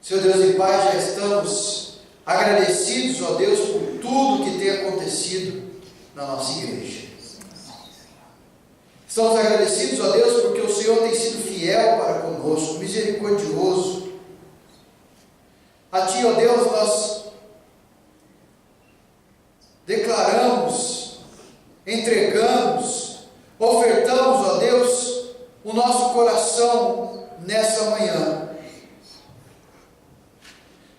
Seu Deus e Pai, já estamos agradecidos, ó Deus, por tudo que tem acontecido na nossa igreja. Estamos agradecidos, ó Deus, porque o Senhor tem sido fiel para conosco, misericordioso. A Ti, ó Deus, nós declaramos, entregamos, ofertamos, ó Deus, o nosso coração nessa manhã.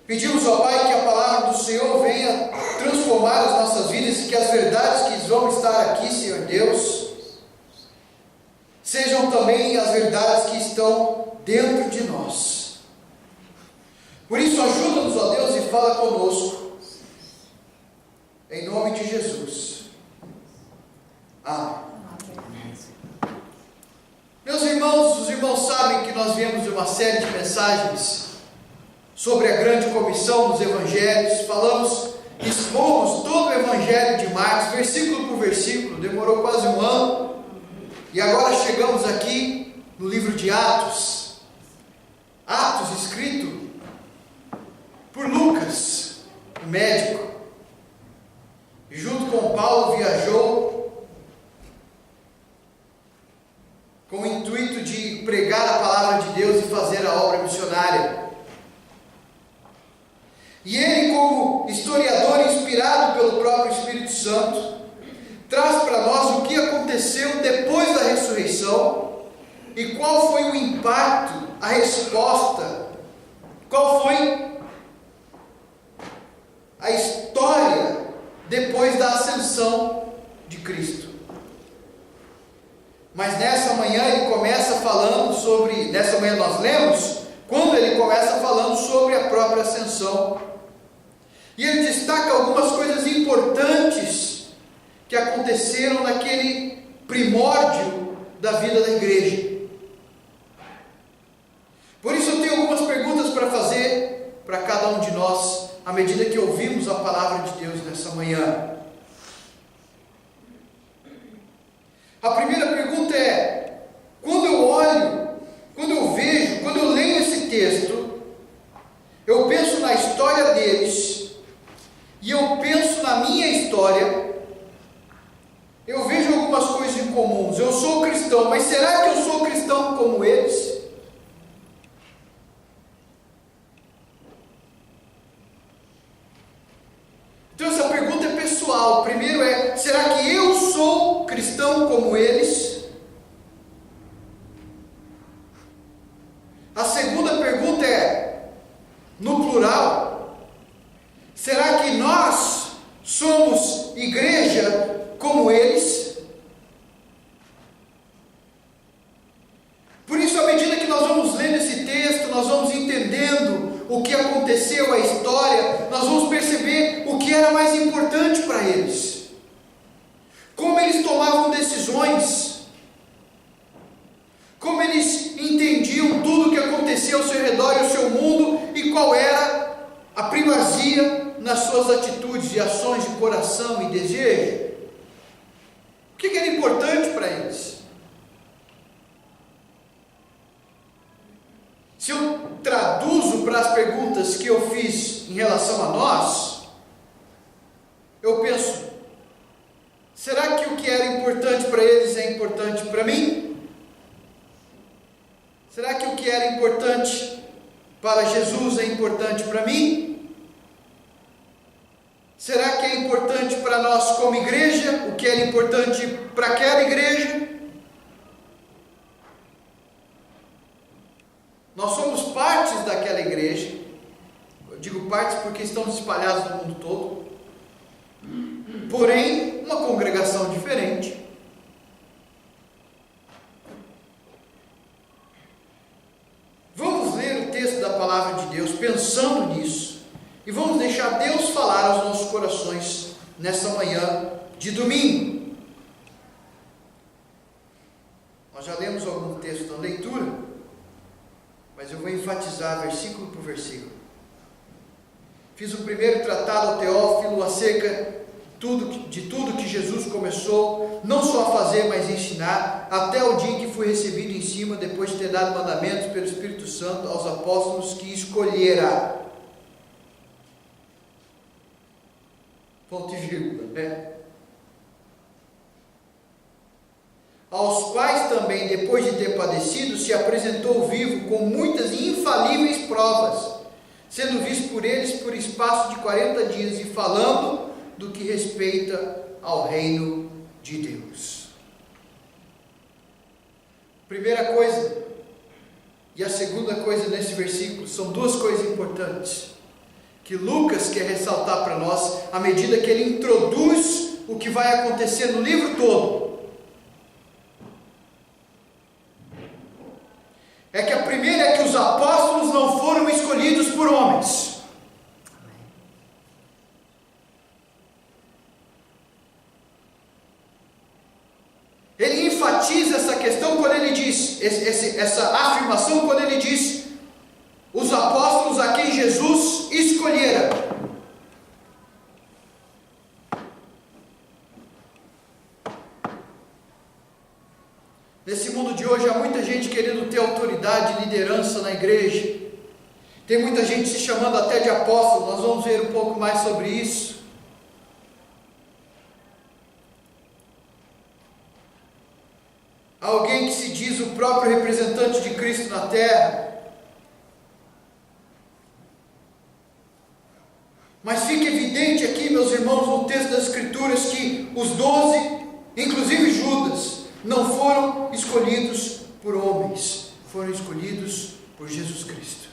Pedimos, ó Pai, que a palavra do Senhor venha transformar as nossas vidas e que as verdades que vão estar aqui, Senhor Deus, sejam também as verdades que estão dentro de nós. Por isso, ajuda-nos, ó Deus, e fala conosco, em nome de Jesus. Amém. Meus irmãos, os irmãos sabem que nós viemos de uma série de mensagens sobre a grande comissão dos evangelhos. Expomos todo o evangelho de Marcos, versículo por versículo, demorou quase um ano, e agora chegamos aqui no livro de Atos, escrito por Lucas, o médico, e junto com Paulo viajou com o intuito de pregar a palavra de Deus e fazer a obra missionária. E ele, como historiador inspirado pelo próprio Espírito Santo, traz para nós o que aconteceu depois da ressurreição e qual foi o impacto, a resposta, qual foi a história depois da ascensão de Cristo. Mas nessa manhã ele começa falando sobre, nessa manhã nós lemos, quando ele começa falando sobre a própria ascensão. E ele destaca algumas coisas importantes que aconteceram naquele primórdio da vida da igreja. Por isso eu tenho algumas perguntas para fazer para cada um de nós, à medida que ouvimos a palavra de Deus nessa manhã. A primeira pergunta é: quando eu olho, quando eu vejo, quando eu leio esse texto, eu penso na história deles, e eu penso na minha história, eu vejo algumas coisas em comuns. Eu sou cristão, mas será que eu sou cristão como eles? Então essa pergunta é pessoal. Primeiro é: será que eu sou cristão como eles? A segunda pergunta é, no plural: será que nós somos igreja como eles? Por isso, à medida que nós vamos lendo esse texto, nós vamos entendendo o que aconteceu, a história, nós vamos perceber o que era mais importante para eles, como eles tomavam decisões, como eles entendiam tudo o que acontecia ao seu redor e ao seu mundo, e qual era a primazia nas suas atitudes e ações de coração e desejo. O que era importante para eles? Se eu traduzo para as perguntas que eu fiz em relação a nós, eu penso: será que o que era importante para eles é importante para mim? Será que o que era importante para Jesus é importante para mim? Será que é importante para nós como igreja o que era importante para aquela igreja? Nós somos partes daquela igreja. Eu digo partes porque estamos espalhados no mundo todo, porém uma congregação diferente. Vamos ler o texto da palavra de Deus pensando nisso, e vamos deixar Deus falar aos nossos corações nessa manhã de domingo. Nós já lemos algum texto na leitura, mas eu vou enfatizar versículo por versículo. Fiz o primeiro tratado ao Teófilo acerca de tudo que Jesus começou, não só a fazer, mas a ensinar, até o dia em que foi recebido em cima, depois de ter dado mandamentos pelo Espírito Santo aos apóstolos que escolhera. Ponto e vírgula, né? Aos quais também, depois de ter padecido, se apresentou vivo com muitas e infalíveis provas, sendo visto por eles por espaço de 40 dias e falando do que respeita ao reino de Deus. Primeira coisa e a segunda coisa nesse versículo são duas coisas importantes que Lucas quer ressaltar para nós à medida que ele introduz o que vai acontecer no livro todo. É que a primeira é que os apóstolos não foram escolhidos por homens. Ele enfatiza essa questão quando ele diz, essa afirmação quando ele diz, os apóstolos a quem Jesus escolhera. Nesse mundo de hoje há muita gente querendo ter autoridade e liderança na igreja. Tem muita gente se chamando até de apóstolo. Nós vamos ver um pouco mais sobre isso. Alguém que se diz o próprio representante de Cristo na terra. Mas fica evidente aqui, meus irmãos, no texto das Escrituras, que os 12, inclusive Judas, não foram escolhidos por homens, foram escolhidos por Jesus Cristo.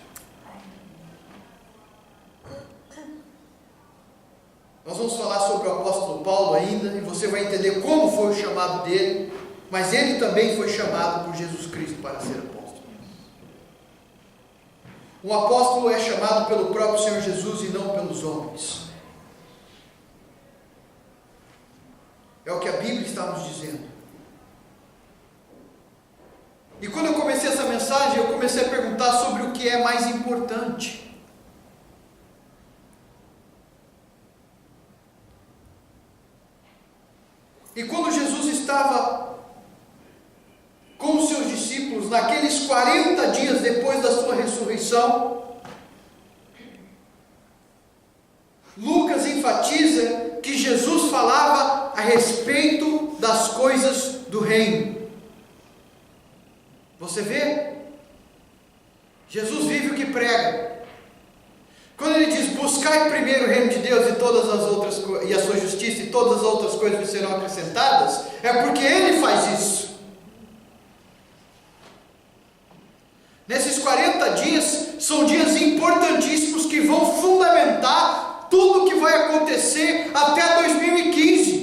Nós vamos falar sobre o apóstolo Paulo ainda, e você vai entender como foi o chamado dele, mas ele também foi chamado por Jesus Cristo para ser apóstolo. Um apóstolo é chamado pelo próprio Senhor Jesus e não pelos homens. É o que a Bíblia está nos dizendo. E quando eu comecei essa mensagem, eu comecei a perguntar sobre o que é mais importante. E quando Jesus estava com os seus discípulos, naqueles 40 dias depois da sua ressurreição, Lucas enfatiza que Jesus falava a respeito das coisas do reino. Você vê? Jesus vive o que prega. Quando ele diz, buscai primeiro o reino de Deus e todas as outras e a sua justiça e todas as outras coisas lhe serão acrescentadas, é porque ele faz isso. Nesses 40 dias, são dias importantíssimos que vão fundamentar tudo o que vai acontecer até 2015.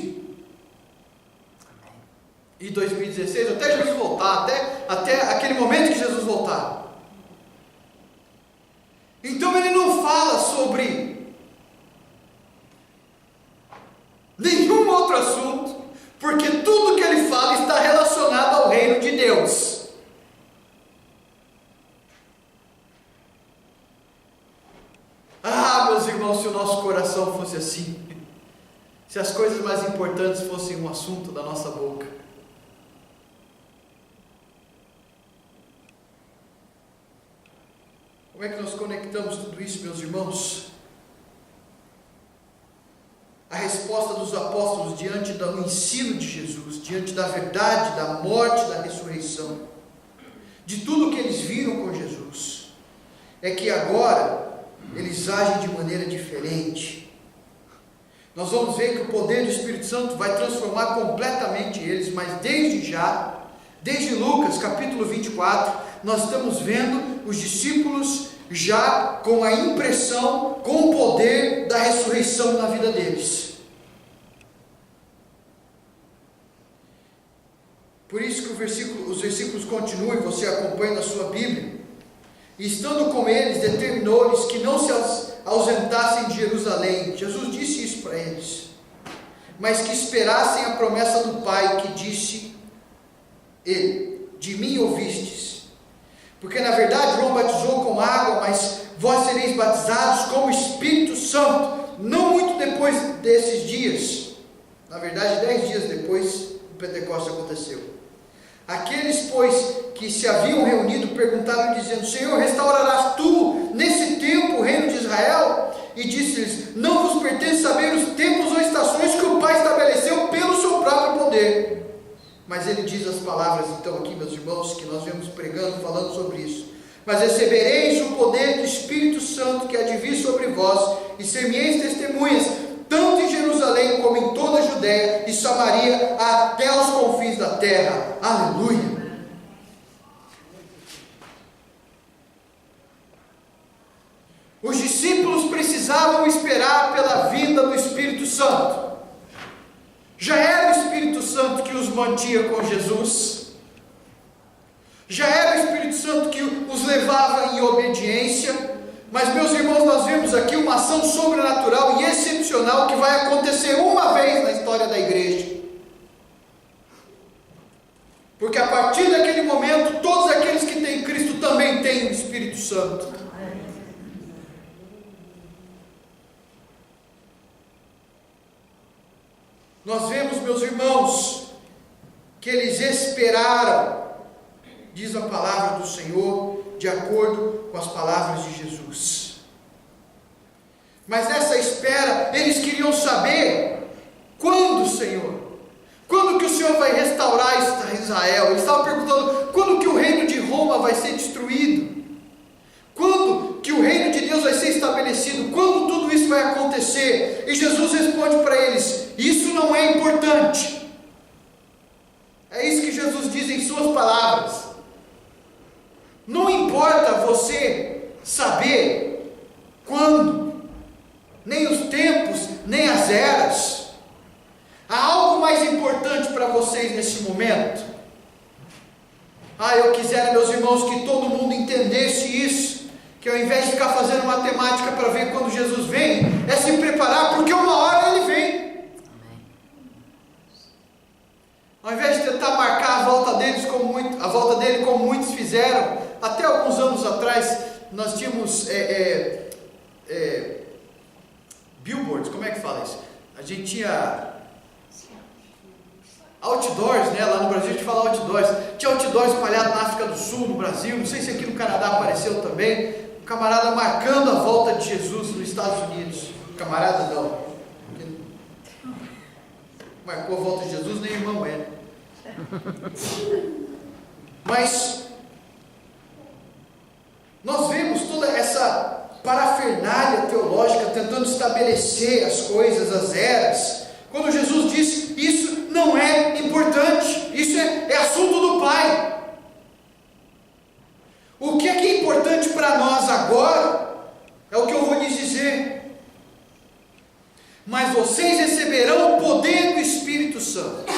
E 2016, até Jesus voltar, até aquele momento que Jesus voltar. Então ele não fala sobre nenhum outro assunto, porque tudo que ele fala está relacionado ao reino de Deus. Ah, meus irmãos, se o nosso coração fosse assim, se as coisas mais importantes fossem um assunto da nossa boca. Como é que nós conectamos tudo isso, meus irmãos? A resposta dos apóstolos diante do ensino de Jesus, diante da verdade, da morte, da ressurreição, de tudo que eles viram com Jesus, é que agora eles agem de maneira diferente. Nós vamos ver que o poder do Espírito Santo vai transformar completamente eles, mas desde Lucas capítulo 24, nós estamos vendo os discípulos já com a impressão, com o poder da ressurreição na vida deles. Por isso que os versículos continuam, e você acompanha na sua Bíblia. E estando com eles, determinou-lhes que não se ausentassem de Jerusalém. Jesus disse isso para eles. Mas que esperassem a promessa do Pai, que disse ele: de mim ouvistes. Porque na verdade João batizou com água, mas vós sereis batizados com o Espírito Santo, não muito depois desses dias. Na verdade, 10 dias depois, o Pentecostes aconteceu. Aqueles, pois, que se haviam reunido, perguntaram, dizendo: Senhor, restaurarás tu, nesse tempo, o reino de Israel? E disse-lhes: não vos pertence saber os tempos ou estações que o Pai estabeleceu pelo seu próprio poder. Mas ele diz as palavras, então, aqui, meus irmãos, que nós vemos pregando, falando sobre isso. Mas recebereis o poder do Espírito Santo que há de vir sobre vós, e ser-me-eis testemunhas, tanto em Jerusalém como em toda a Judéia e Samaria, até os confins da terra. Aleluia! Os discípulos precisavam esperar pela vinda do Espírito Santo. Já era o Espírito Santo que os mantinha com Jesus, já era o Espírito Santo que os levava em obediência, mas, meus irmãos, nós vemos aqui uma ação sobrenatural e excepcional que vai acontecer uma vez na história da igreja. Porque a partir daquele momento, todos aqueles que têm Cristo também têm o Espírito Santo. Nós vemos, meus irmãos, que eles esperaram, diz a palavra do Senhor, de acordo com as palavras de Jesus. Mas nessa espera, eles queriam saber quando, Senhor, quando que o Senhor vai restaurar Israel? Eles estavam perguntando quando que o reino de Roma vai ser destruído, quando que o reino de Deus vai ser estabelecido, quando tudo isso vai acontecer? E Jesus responde para eles: isso não é importante. É isso que Jesus diz em suas palavras. Não importa você saber quando, nem os tempos, nem as eras. Há algo mais importante para vocês nesse momento. Eu quisera, meus irmãos, que todo mundo entendesse isso, que ao invés de ficar fazendo matemática para ver quando Jesus vem, é se preparar, porque uma hora ele vem. Ao invés de tentar marcar a volta dele como muitos fizeram, até alguns anos atrás, nós tínhamos billboards, como é que fala isso? A gente tinha outdoors, né? Lá no Brasil a gente fala outdoors. Tinha outdoors espalhados na África do Sul, no Brasil, não sei se aqui no Canadá apareceu também. Um camarada marcando a volta de Jesus nos Estados Unidos. Camarada não. Marcou a volta de Jesus, nem irmão é. Mas nós vemos toda essa parafernália teológica tentando estabelecer as coisas, as eras, quando Jesus diz: isso não é importante, isso é assunto do Pai. O que é importante para nós agora é o que eu vou lhes dizer: mas vocês receberão o poder do Espírito Santo.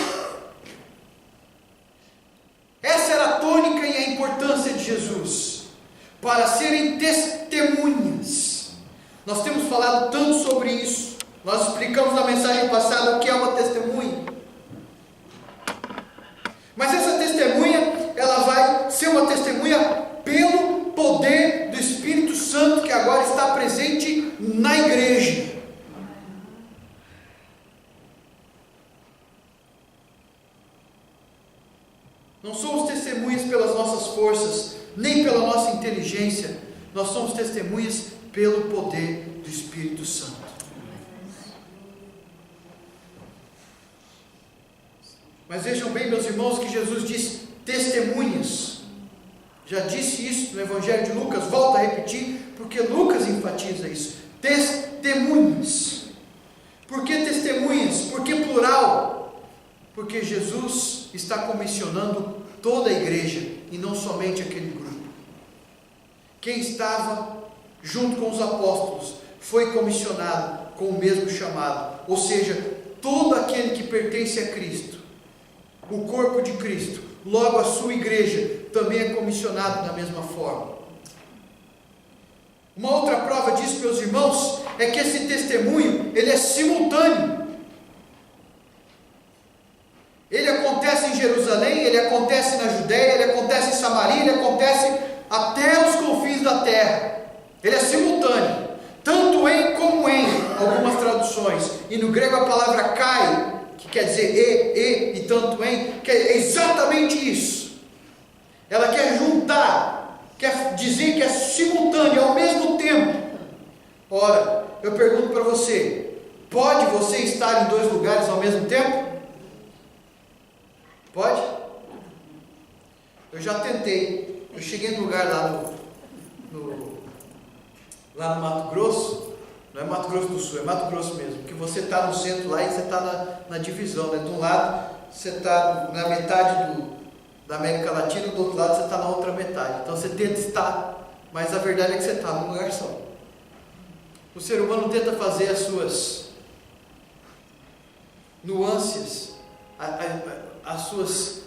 Essa era a tônica e a importância de Jesus, para serem testemunhas. Nós temos falado tanto sobre isso. Nós explicamos na mensagem passada o que é uma testemunha. Mas essa testemunha, ela vai ser uma testemunha pelo poder do Espírito Santo, que agora está presente na igreja. Não somos testemunhas pelas nossas forças, nem pela nossa inteligência. Nós somos testemunhas pelo poder do Espírito Santo. Mas vejam bem, meus irmãos, que Jesus diz testemunhas. Já disse isso no Evangelho de Lucas, volto a repetir, porque Lucas enfatiza isso. Testemunhas. Por que testemunhas? Por que plural? Porque Jesus está comissionando toda a igreja e não somente aquele grupo. Quem estava junto com os apóstolos foi comissionado com o mesmo chamado, ou seja, todo aquele que pertence a Cristo, o corpo de Cristo, logo a sua igreja também é comissionado da mesma forma. Uma outra prova disso, meus irmãos, é que esse testemunho, ele é simultâneo. Ele acontece em Jerusalém, ele acontece na Judéia, ele acontece em Samaria, ele acontece até os confins da terra. Ele é simultâneo, tanto em como em algumas traduções. E no grego a palavra kai, que quer dizer e tanto em, que é exatamente isso. Ela quer juntar, quer dizer que é simultâneo, ao mesmo tempo. Ora, eu pergunto para você, pode você estar em dois lugares ao mesmo tempo? Pode? Eu já tentei. Eu cheguei num lugar lá no Mato Grosso. Não é Mato Grosso do Sul, é Mato Grosso mesmo. Que você está no centro lá e você está na divisão, né? De um lado você está na metade da América Latina, do outro lado você está na outra metade. Então você tenta estar, mas a verdade é que você está num lugar só. O ser humano tenta fazer as suas nuances, as suas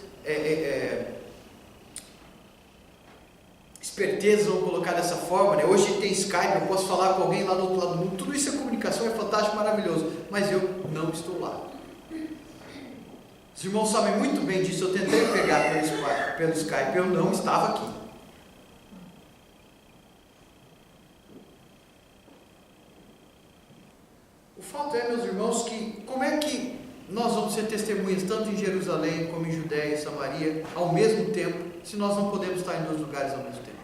espertezas, vamos colocar dessa forma, né? Hoje tem Skype, eu posso falar com alguém lá do outro lado do mundo, tudo isso é comunicação, é fantástico, maravilhoso, mas eu não estou lá. Os irmãos sabem muito bem disso. Eu tentei pegar pelo Skype, eu não estava aqui. O fato é, meus irmãos, que como é que nós vamos ser testemunhas tanto em Jerusalém como em Judéia e Samaria ao mesmo tempo, se nós não podemos estar em dois lugares ao mesmo tempo?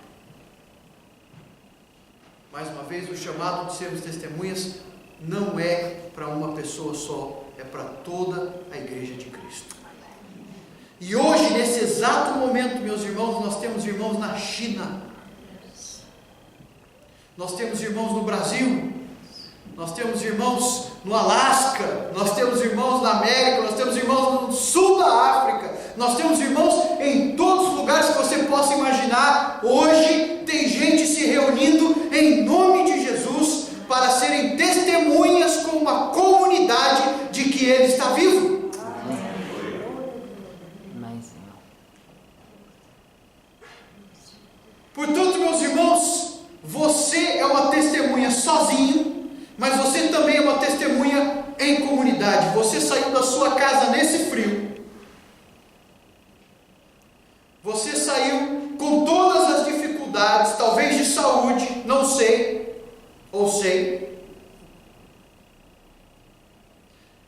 Mais uma vez, o chamado de sermos testemunhas não é para uma pessoa só, é para toda a igreja de Cristo. E hoje, nesse exato momento, meus irmãos, nós temos irmãos na China, nós temos irmãos no Brasil, nós temos irmãos no Alasca, nós temos irmãos na América, nós temos irmãos no sul da África, nós temos irmãos em todos os lugares que você possa imaginar. Hoje tem gente se reunindo em nome de Jesus para serem testemunhas com uma comunidade de que Ele está vivo. Portanto, meus irmãos, você é uma testemunha sozinho, mas você também é uma testemunha em comunidade. Você saiu da sua casa nesse frio, você saiu com todas as dificuldades, talvez de saúde, não sei, ou sei,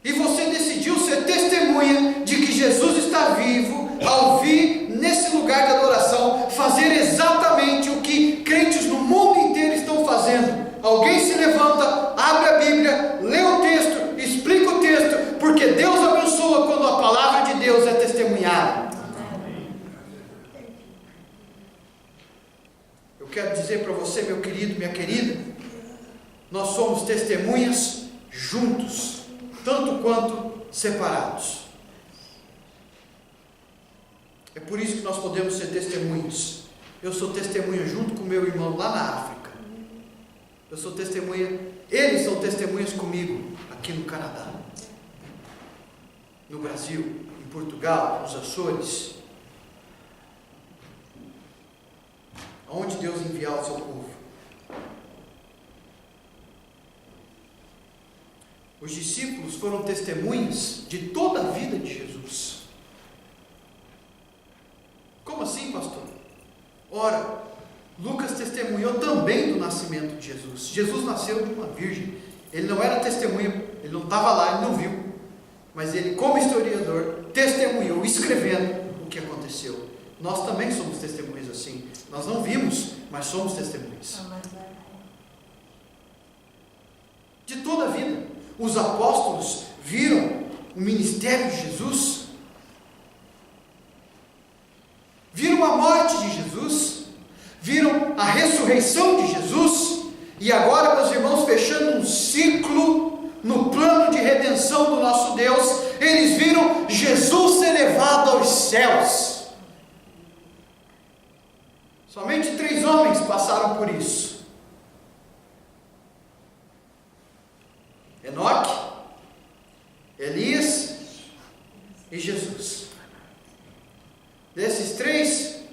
e você decidiu ser testemunha de que Jesus está vivo, ao vir nesse lugar de adoração, fazer exatamente o que crentes no mundo inteiro estão fazendo. Alguém se levanta, abre a Bíblia, lê o texto, explica o texto, porque Deus abençoa quando a palavra de Deus é testemunhada. Eu quero dizer para você, meu querido, minha querida, nós somos testemunhas juntos, tanto quanto separados. É por isso que nós podemos ser testemunhas. Eu sou testemunha junto com meu irmão lá na África. Eu sou testemunha, eles são testemunhas comigo aqui no Canadá, no Brasil, em Portugal, nos Açores, aonde Deus enviar o seu povo. Os discípulos foram testemunhas de toda a vida de Jesus. Como assim, pastor? Ora, Lucas testemunhou também do nascimento de Jesus. Jesus nasceu de uma virgem. Ele não era testemunha, ele não estava lá, ele não viu. Mas ele, como historiador, testemunhou, escrevendo o que aconteceu. Nós também somos testemunhas assim. Nós não vimos, mas somos testemunhas. De toda a vida. Os apóstolos viram o ministério de Jesus, viram a morte de Jesus, viram a ressurreição de Jesus, e agora, meus irmãos, fechando um ciclo no plano de redenção do nosso Deus, eles viram Jesus ser levado aos céus. Somente 3 homens passaram por isso: Enoque, Elias e Jesus. Desses 3,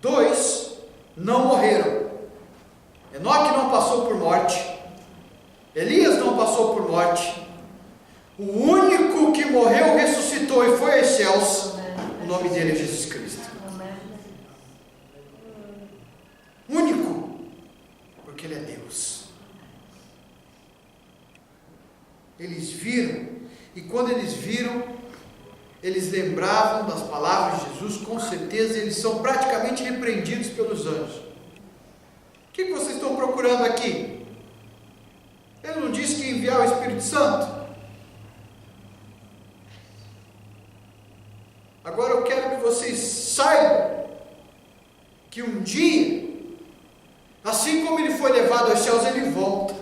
2 não morreram. Enoque não passou por morte, Elias não passou por morte. O único que morreu, ressuscitou e foi aos céus, o nome dele é Jesus Cristo. Único, porque Ele é Deus. Eles viram, e quando eles viram, eles lembravam das palavras de Jesus, com certeza eles são praticamente repreendidos pelos anjos. O que vocês estão procurando aqui? Ele não disse que ia enviar o Espírito Santo? Agora eu quero que vocês saibam que um dia, assim como ele foi levado aos céus, ele volta.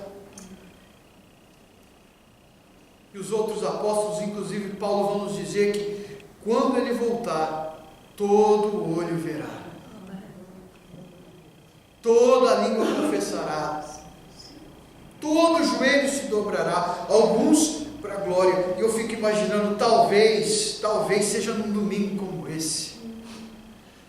E os outros apóstolos, inclusive Paulo, vão nos dizer que quando ele voltar, todo olho verá, toda a língua confessará, todo joelho se dobrará, alguns para a glória. E eu fico imaginando, talvez seja num domingo como esse,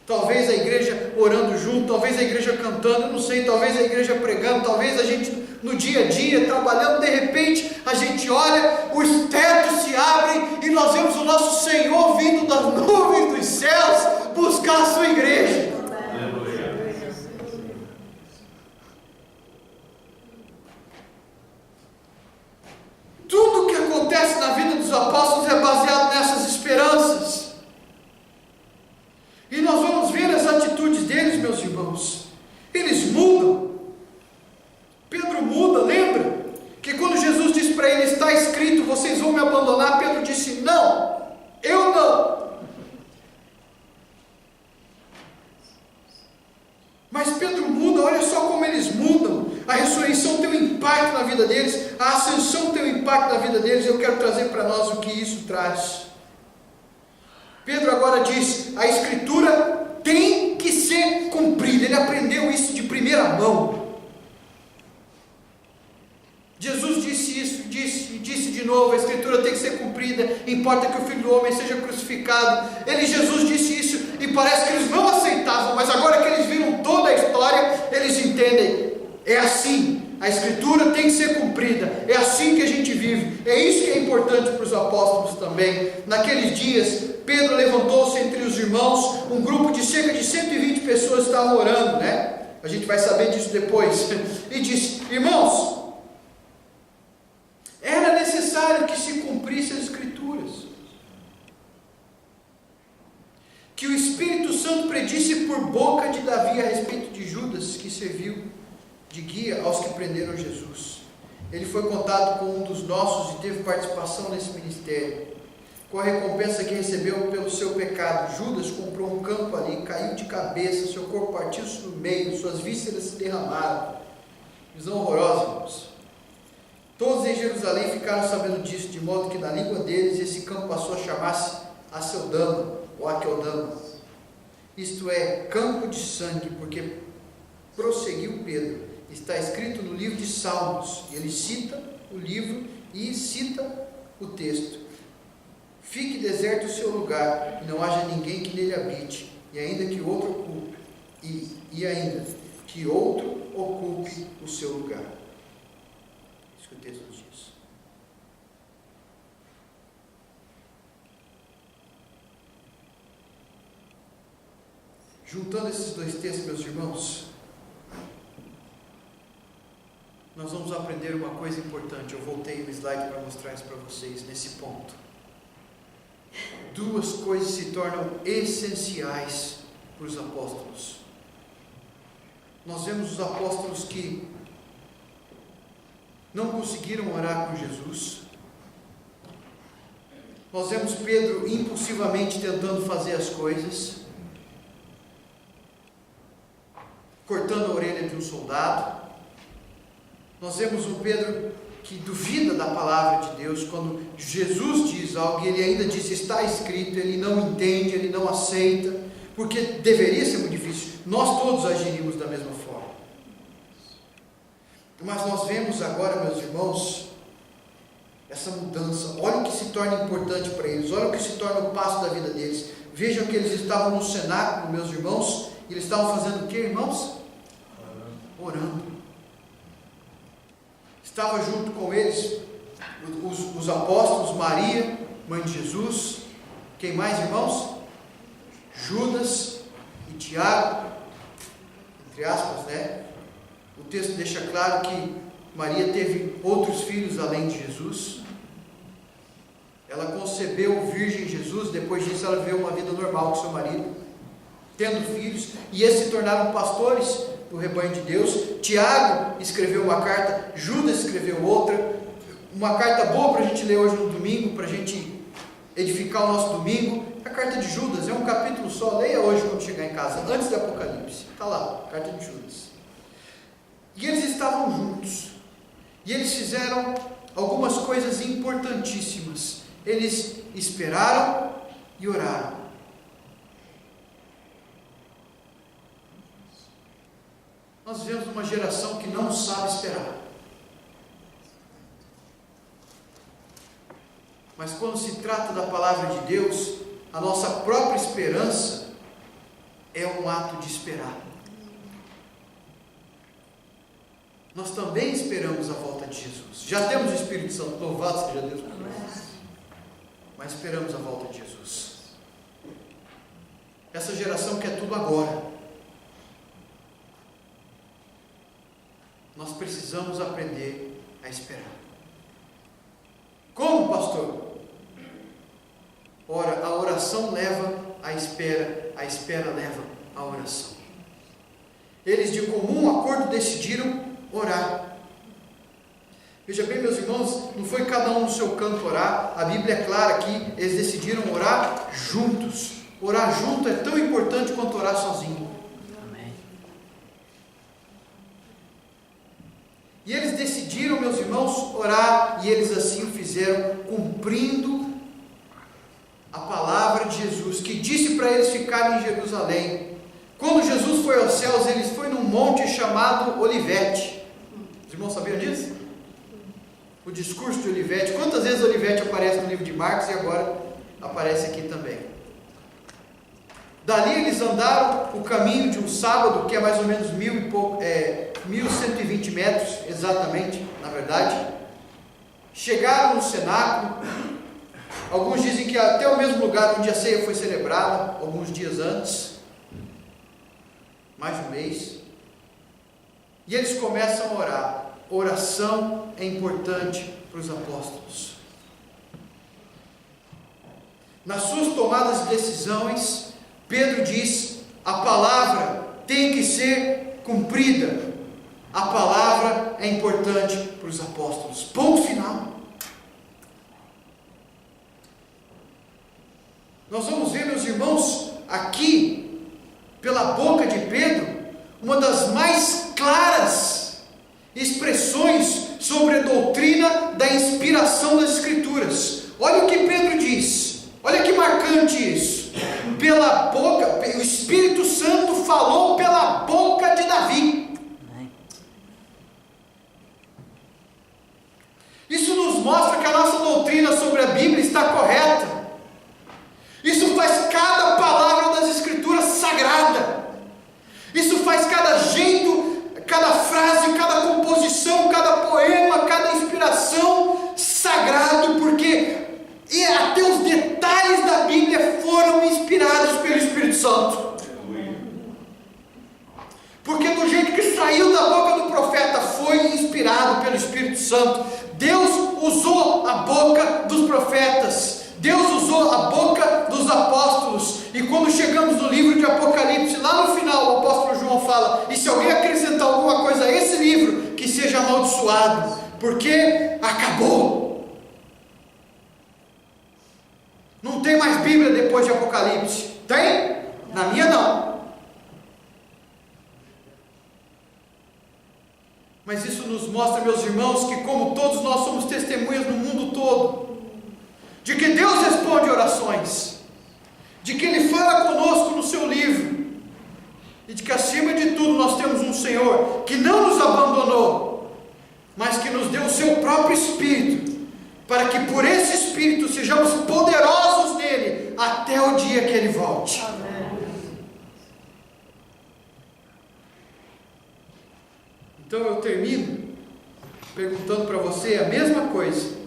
talvez a igreja orando junto, talvez a igreja cantando, eu não sei, talvez a igreja pregando, talvez a gente no dia a dia, trabalhando, de repente, a gente olha, os tetos se abrem, e nós vemos o nosso Senhor vindo das nuvens dos céus, buscar a sua igreja. Tudo que acontece na vida dos apóstolos é baseado nessas esperanças. E nós vamos ver as atitudes deles, meus irmãos. Eles mudam. Pedro muda, lembra? Que quando Jesus disse para ele, está escrito, vocês vão me abandonar, Pedro disse, não, eu não. Mas Pedro muda, olha só como eles mudam. A ressurreição tem um impacto na vida deles, a ascensão tem um impacto na vida deles. Eu quero trazer para nós o que isso traz. Pedro agora diz, a Escritura tem que ser cumprida. Ele aprendeu isso de primeira mão. Jesus disse isso, disse de novo, a Escritura tem que ser cumprida, importa que o Filho do Homem seja crucificado. Jesus disse isso, e parece que eles não aceitavam, mas agora que eles viram toda a história, eles entendem, é assim, a Escritura tem que ser cumprida, é assim que a gente vive. É isso que é importante para os apóstolos também. Naqueles dias, Pedro levantou-se entre os irmãos, um grupo de cerca de 120 pessoas estavam orando, né? A gente vai saber disso depois, e disse, irmãos, era necessário que se cumprisse as Escrituras, que o Espírito Santo predisse por boca de Davi a respeito de Judas, que serviu de guia aos que prenderam Jesus. Ele foi contado com um dos nossos e teve participação nesse ministério, com a recompensa que recebeu pelo seu pecado. Judas comprou um campo ali, caiu de cabeça, seu corpo partiu-se no meio, suas vísceras se derramaram. Visão horrorosa, irmãos. Todos em Jerusalém ficaram sabendo disso, de modo que na língua deles esse campo passou a chamar-se Aceldama, ou Aqueldama, isto é, campo de sangue, porque prosseguiu Pedro, está escrito no livro de Salmos, e ele cita o livro e cita o texto, fique deserto o seu lugar, e não haja ninguém que nele habite, e ainda que outro ocupe, e ainda que outro ocupe o seu lugar. O texto nos diz. Juntando esses dois textos, meus irmãos, nós vamos aprender uma coisa importante. Eu voltei no slide para mostrar isso para vocês, nesse ponto. Duas coisas se tornam essenciais para os apóstolos. Nós vemos os apóstolos que não conseguiram orar com Jesus. Nós vemos Pedro impulsivamente tentando fazer as coisas, cortando a orelha de um soldado. Nós vemos um Pedro que duvida da palavra de Deus, quando Jesus diz algo e ele ainda diz, está escrito, ele não entende, ele não aceita, porque deveria ser muito difícil. Nós todos agiríamos da mesma forma. Mas nós vemos agora, meus irmãos, essa mudança. Olha o que se torna importante para eles, olha o que se torna o passo da vida deles. Vejam que eles estavam no cenáculo, meus irmãos, e eles estavam fazendo o que, irmãos? Orando. Estava junto com eles os apóstolos, Maria, mãe de Jesus, quem mais, irmãos? Judas e Tiago, entre aspas, né? O texto deixa claro que Maria teve outros filhos além de Jesus. Ela concebeu o virgem Jesus, depois disso ela viveu uma vida normal com seu marido, tendo filhos, e eles se tornaram pastores do rebanho de Deus. Tiago escreveu uma carta, Judas escreveu outra, uma carta boa para a gente ler hoje no domingo, para a gente edificar o nosso domingo. A carta de Judas é um capítulo só, leia hoje quando chegar em casa, antes do Apocalipse, está lá, a carta de Judas. E eles estavam juntos, e eles fizeram algumas coisas importantíssimas. Eles esperaram e oraram. Nós vivemos uma geração que não sabe esperar. Mas quando se trata da palavra de Deus, a nossa própria esperança é um ato de esperar. Nós também esperamos a volta de Jesus. Já temos o Espírito Santo, louvado seja Deus por isso. Mas esperamos a volta de Jesus. Essa geração quer tudo agora. Nós precisamos aprender a esperar. Como, pastor? Ora, a oração leva à espera, a espera leva à oração. Eles de comum acordo decidiram orar. Veja bem, meus irmãos, não foi cada um no seu canto orar. A Bíblia é clara aqui, eles decidiram orar juntos. Orar junto é tão importante quanto orar sozinho. Amém. E eles decidiram, meus irmãos, orar, e eles assim o fizeram, cumprindo a palavra de Jesus, que disse para eles ficarem em Jerusalém. Quando Jesus foi aos céus, ele foi num monte chamado Olivete. Os irmãos sabiam disso? O discurso de Olivete. Quantas vezes Olivete aparece no livro de Marcos e agora aparece aqui também. Dali eles andaram o caminho de um sábado, que é mais ou menos 1.120 metros, exatamente, na verdade. Chegaram no cenáculo. Alguns dizem que até o mesmo lugar onde a ceia foi celebrada, alguns dias antes, mais de um mês. E eles começam a orar. Oração é importante para os apóstolos. Nas suas tomadas de decisões, Pedro diz: a palavra tem que ser cumprida. A palavra é importante para os apóstolos. Ponto final. Nós vamos ver, meus irmãos, aqui, pela boca de Pedro, uma das mais claras expressões sobre a doutrina da inspiração das Escrituras. Olha o que Pedro diz, olha que marcante isso. Pela boca, o Espírito Santo falou pela boca de Davi. Isso nos mostra que a nossa doutrina sobre a Bíblia está correta. Isso faz cada palavra das Escrituras sagrada. Isso faz cada jeito, cada frase, cada composição, cada poema, cada inspiração sagrado, porque até os detalhes da Bíblia foram inspirados pelo Espírito Santo. Porque do jeito que saiu da boca do profeta foi inspirado pelo Espírito Santo. Deus usou a boca dos profetas. Deus usou a boca dos apóstolos. E quando chegamos no livro de Apocalipse, lá no final o apóstolo João fala: e se alguém acrescentar alguma coisa a esse livro, que seja amaldiçoado, porque acabou. Não tem mais Bíblia depois de Apocalipse. Tem? Na minha não. Mas isso nos mostra, meus irmãos, que como todos nós somos testemunhas no mundo todo, de que Deus responde orações, de que Ele fala conosco no seu livro, e de que acima de tudo nós temos um Senhor que não nos abandonou, mas que nos deu o seu próprio Espírito, para que por esse Espírito sejamos poderosos nele, até o dia que Ele volte. Amém. Então eu termino perguntando para você a mesma coisa.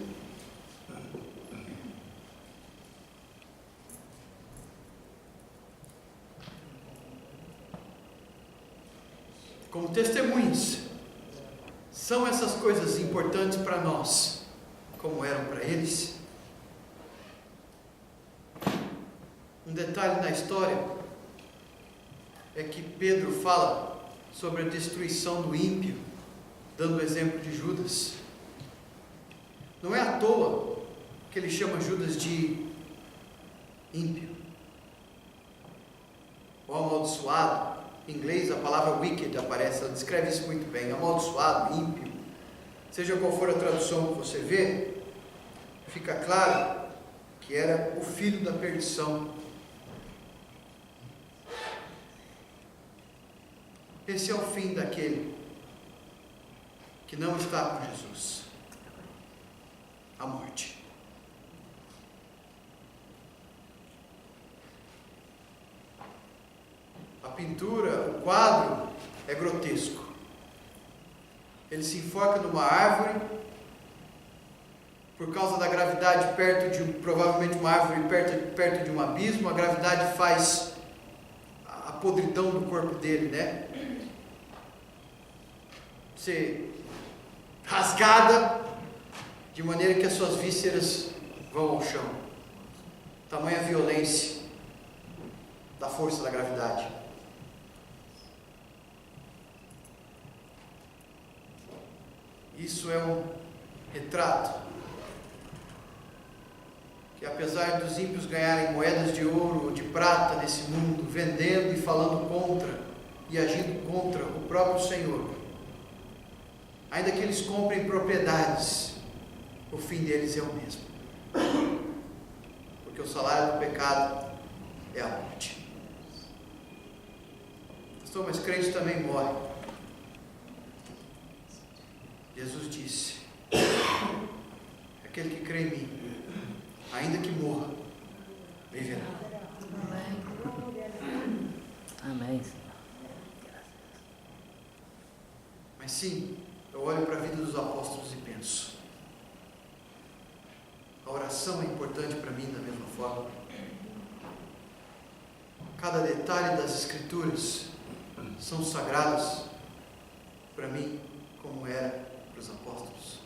Como testemunhas, são essas coisas importantes para nós, como eram para eles? detalhe na história é que Pedro fala sobre a destruição do ímpio, dando o exemplo de Judas. Não é à toa que ele chama Judas de ímpio, ou amaldiçoado. Em inglês a palavra wicked aparece, ela descreve isso muito bem, amaldiçoado, ímpio. Seja qual for a tradução que você vê, fica claro que era o filho da perdição. Esse é o fim daquele que não está com Jesus: a morte. A pintura, o quadro é grotesco. Ele se enforca numa árvore, por causa da gravidade, provavelmente uma árvore perto de um abismo. A gravidade faz a podridão do corpo dele, né? Ser rasgada de maneira que as suas vísceras vão ao chão. Tamanha violência da força da gravidade. Isso é um retrato que, apesar dos ímpios ganharem moedas de ouro ou de prata nesse mundo, vendendo e falando contra e agindo contra o próprio Senhor, ainda que eles comprem propriedades, o fim deles é o mesmo. Porque o salário do pecado é a morte. Pastor, mas crente também morre. Jesus disse: aquele que crê em mim, ainda que morra, viverá. Amém. Mas sim, eu olho para a vida dos apóstolos e penso: a oração é importante para mim da mesma forma. Cada detalhe das Escrituras são sagrados para mim, como era para os apóstolos.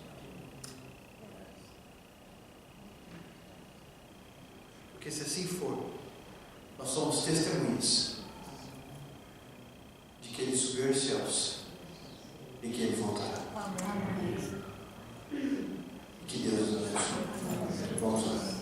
Porque se assim for, nós somos testemunhas de que Ele subiu aos céus e que Ele voltará. E que Deus nos abençoe. Vamos orar.